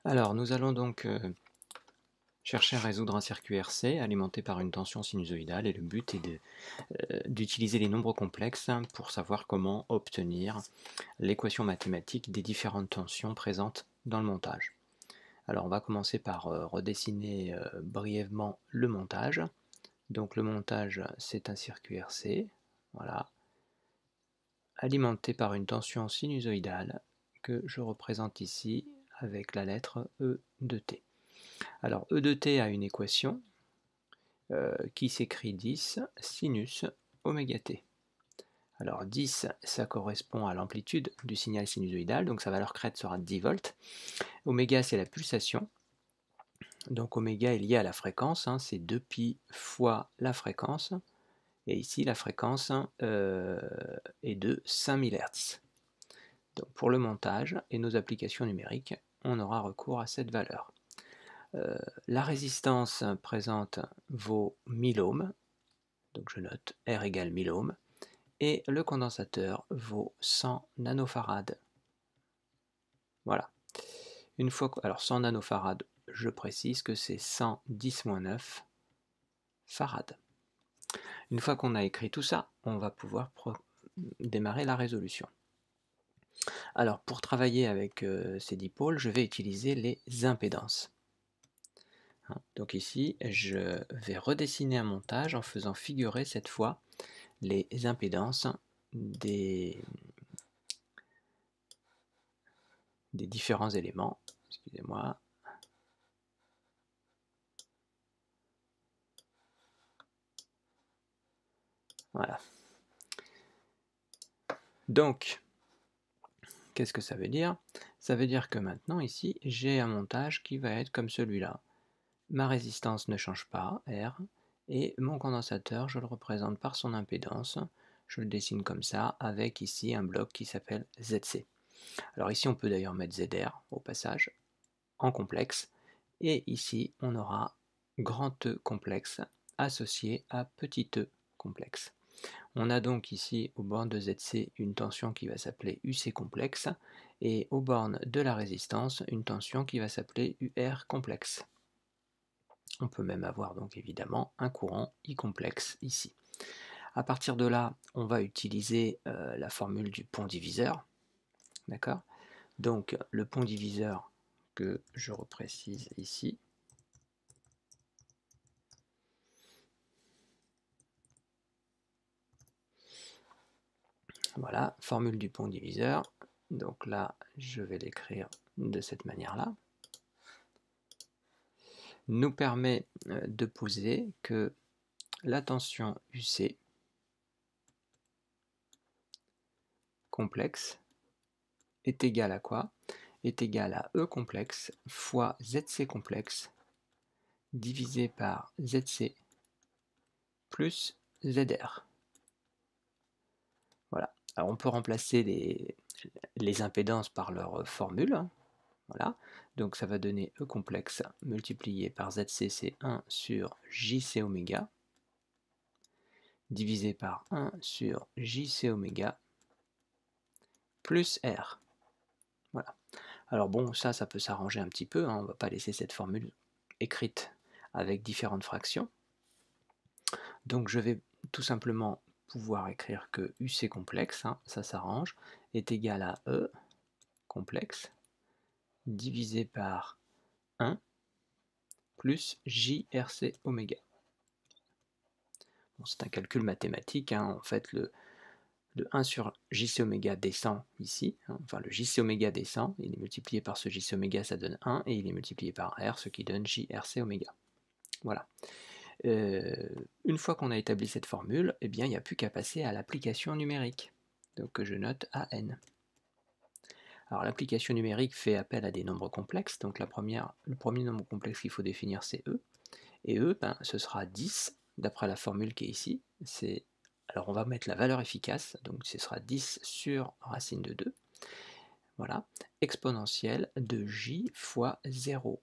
Alors, nous allons donc chercher à résoudre un circuit RC alimenté par une tension sinusoïdale et le but est d'utiliser les nombres complexes pour savoir comment obtenir l'équation mathématique des différentes tensions présentes dans le montage. Alors, on va commencer par redessiner brièvement le montage. Donc, le montage, c'est un circuit RC, voilà, alimenté par une tension sinusoïdale que je représente ici avec la lettre E de t. Alors E de t a une équation qui s'écrit 10 sinus oméga t. Alors 10, ça correspond à l'amplitude du signal sinusoïdal, donc sa valeur crête sera de 10 volts. Oméga, c'est la pulsation. Donc oméga est lié à la fréquence, c'est 2pi fois la fréquence. Et ici, la fréquence est de 5000 Hz. Donc pour le montage et nos applications numériques, on aura recours à cette valeur. La résistance présente vaut 1000 ohms, donc je note R égale 1000 ohms, et le condensateur vaut 100 nanofarads. Voilà. Une fois que, alors 100 nanofarads, je précise que c'est 110-9 farads. Une fois qu'on a écrit tout ça, on va pouvoir démarrer la résolution. Alors pour travailler avec ces dipôles, je vais utiliser les impédances. Donc ici, je vais redessiner un montage en faisant figurer cette fois les impédances des différents éléments. Excusez-moi. Voilà. Donc, qu'est-ce que ça veut dire? Ça veut dire que maintenant, ici, j'ai un montage qui va être comme celui-là. Ma résistance ne change pas, R, et mon condensateur, je le représente par son impédance. Je le dessine comme ça, avec ici un bloc qui s'appelle ZC. Alors ici, on peut d'ailleurs mettre ZR au passage, en complexe, et ici, on aura grand E complexe associé à petit e complexe. On a donc ici aux bornes de ZC une tension qui va s'appeler UC complexe, et aux bornes de la résistance une tension qui va s'appeler UR complexe. On peut même avoir donc évidemment un courant I complexe ici. À partir de là, on va utiliser la formule du pont diviseur. D'accord? Donc le pont diviseur que je reprécise ici. Voilà, formule du pont diviseur. Donc là, je vais l'écrire de cette manière-là. Nous permet de poser que la tension UC complexe est égale à quoi? Est égale à E complexe fois ZC complexe divisé par ZC plus ZR. Voilà. Alors on peut remplacer les impédances par leur formule. Voilà. Donc ça va donner E complexe multiplié par ZC, c'est 1 sur JC oméga, divisé par 1 sur JC oméga, plus R. Voilà. Alors bon, ça peut s'arranger un petit peu, on ne va pas laisser cette formule écrite avec différentes fractions. Donc je vais tout simplement pouvoir écrire que UC complexe, ça s'arrange, est égal à E complexe divisé par 1 plus JRC oméga. Bon, c'est un calcul mathématique, en fait le 1 sur JC oméga descend ici, enfin le JC oméga descend, il est multiplié par ce JC oméga, ça donne 1, et il est multiplié par R, ce qui donne JRC oméga. Voilà. Une fois qu'on a établi cette formule, eh bien, il n'y a plus qu'à passer à l'application numérique. Donc je note AN. Alors l'application numérique fait appel à des nombres complexes, donc le premier nombre complexe qu'il faut définir c'est E, et E, ce sera 10, d'après la formule qui est ici. Alors on va mettre la valeur efficace, donc ce sera 10 sur racine de 2, voilà, exponentielle de j fois 0.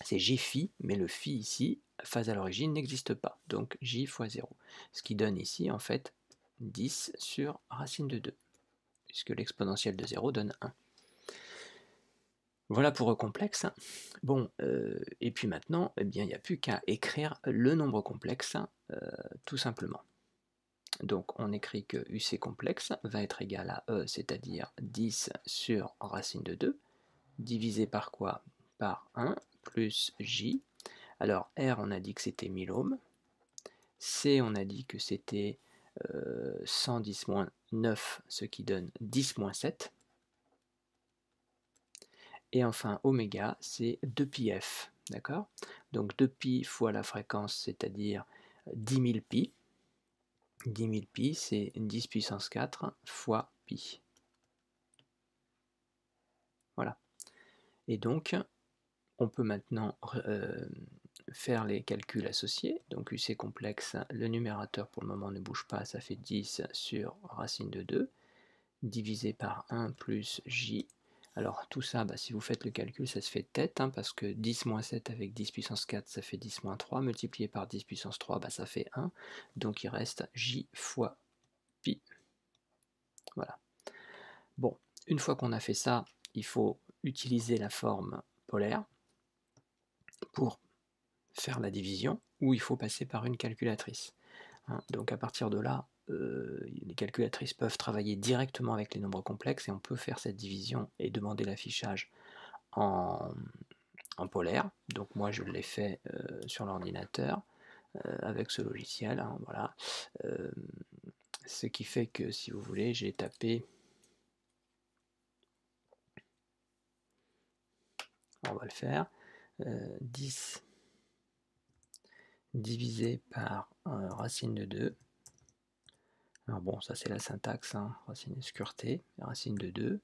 C'est j phi, mais le phi ici, phase à l'origine, n'existe pas, donc j fois 0. Ce qui donne ici, en fait, 10 sur racine de 2, puisque l'exponentielle de 0 donne 1. Voilà pour complexe. Bon, et puis maintenant, eh bien, il n'y a plus qu'à écrire le nombre complexe, tout simplement. Donc on écrit que UC complexe va être égal à E, c'est-à-dire 10 sur racine de 2, divisé par quoi? Par 1 plus J. Alors R, on a dit que c'était 1000 ohms. C, on a dit que c'était 110 moins 9, ce qui donne 10 moins 7. Et enfin, oméga, c'est 2πf, d'accord? Donc 2π fois la fréquence, c'est-à-dire 10 000 pi. 10 000 pi, c'est 10 puissance 4 fois pi. Voilà. Et donc, on peut maintenant faire les calculs associés. Donc UC complexe, le numérateur pour le moment ne bouge pas, ça fait 10 sur racine de 2, divisé par 1 plus J. Alors tout ça, si vous faites le calcul, ça se fait de tête, parce que 10 moins 7 avec 10 puissance 4, ça fait 10 moins 3, multiplié par 10 puissance 3, ça fait 1, donc il reste J fois pi. Voilà. Bon, une fois qu'on a fait ça, il faut utiliser la forme polaire pour faire la division, ou il faut passer par une calculatrice. Donc à partir de là, les calculatrices peuvent travailler directement avec les nombres complexes et on peut faire cette division et demander l'affichage en polaire. Donc moi je l'ai fait sur l'ordinateur avec ce logiciel, voilà. Ce qui fait que si vous voulez, j'ai tapé, on va le faire, 10 divisé par racine de 2. Alors bon, ça c'est la syntaxe, racine esquirtée, racine de 2.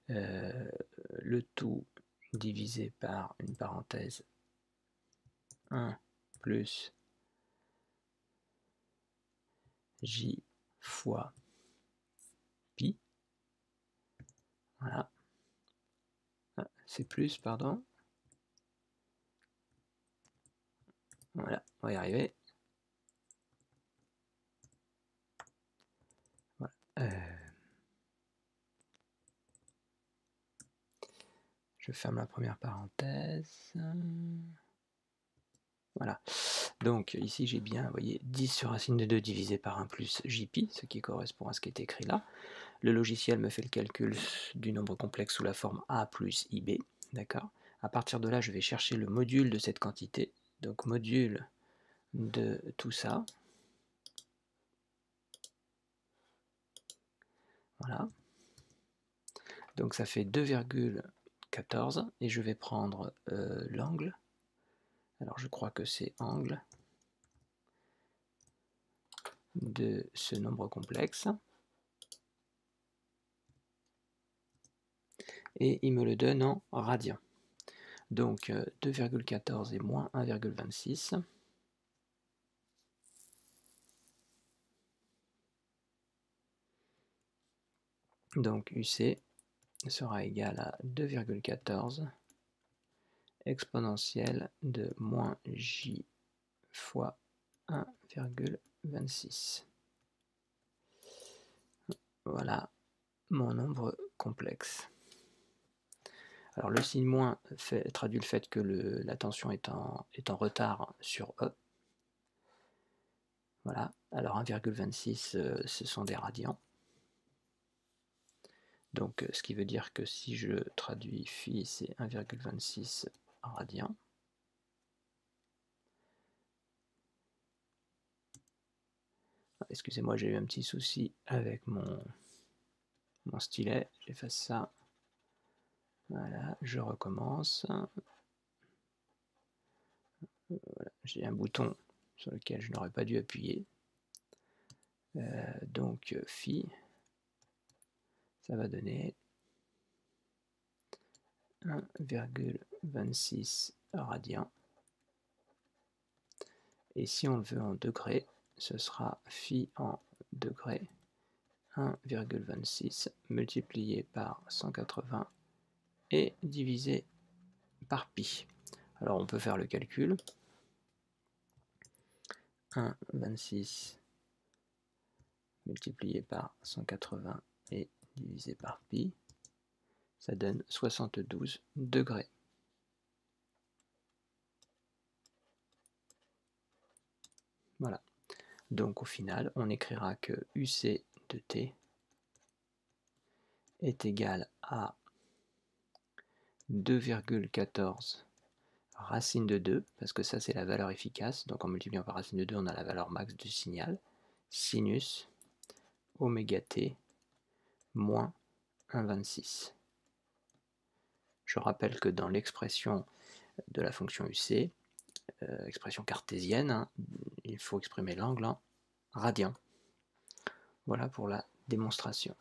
Le tout divisé par une parenthèse 1 plus J fois pi. Voilà. Ah, c'est plus, pardon. Voilà, on va y arriver. Voilà. Je ferme la première parenthèse. Voilà. Donc ici j'ai bien, vous voyez, 10 sur racine de 2 divisé par 1 plus jpi, ce qui correspond à ce qui est écrit là. Le logiciel me fait le calcul du nombre complexe sous la forme a plus ib. D'accord. À partir de là, je vais chercher le module de cette quantité. Donc module de tout ça. Voilà. Donc ça fait 2,14 et je vais prendre l'angle. Alors je crois que c'est angle de ce nombre complexe. Et il me le donne en radians. Donc 2,14 et moins 1,26. Donc UC sera égal à 2,14 exponentielle de moins J fois 1,26. Voilà mon nombre complexe. Alors le signe moins traduit le fait que la tension est en retard sur E. Voilà, alors 1,26 ce sont des radians. Donc ce qui veut dire que si je traduis phi, c'est 1,26 radians. Excusez-moi, j'ai eu un petit souci avec mon stylet, j'efface ça. Voilà, je recommence. Voilà, j'ai un bouton sur lequel je n'aurais pas dû appuyer. Donc phi, ça va donner 1,26 radians. Et si on le veut en degrés, ce sera phi en degrés 1,26 multiplié par 180 et divisé par pi. Alors on peut faire le calcul. 1,26 multiplié par 180 et divisé par pi, Ça donne 72 degrés. Voilà. Donc au final, on écrira que UC de t est égal à 2,14 racine de 2, parce que ça c'est la valeur efficace, donc en multipliant par racine de 2, on a la valeur max du signal, sinus oméga t moins 1,26. Je rappelle que dans l'expression de la fonction UC, expression cartésienne, hein, il faut exprimer l'angle en radians. Voilà pour la démonstration.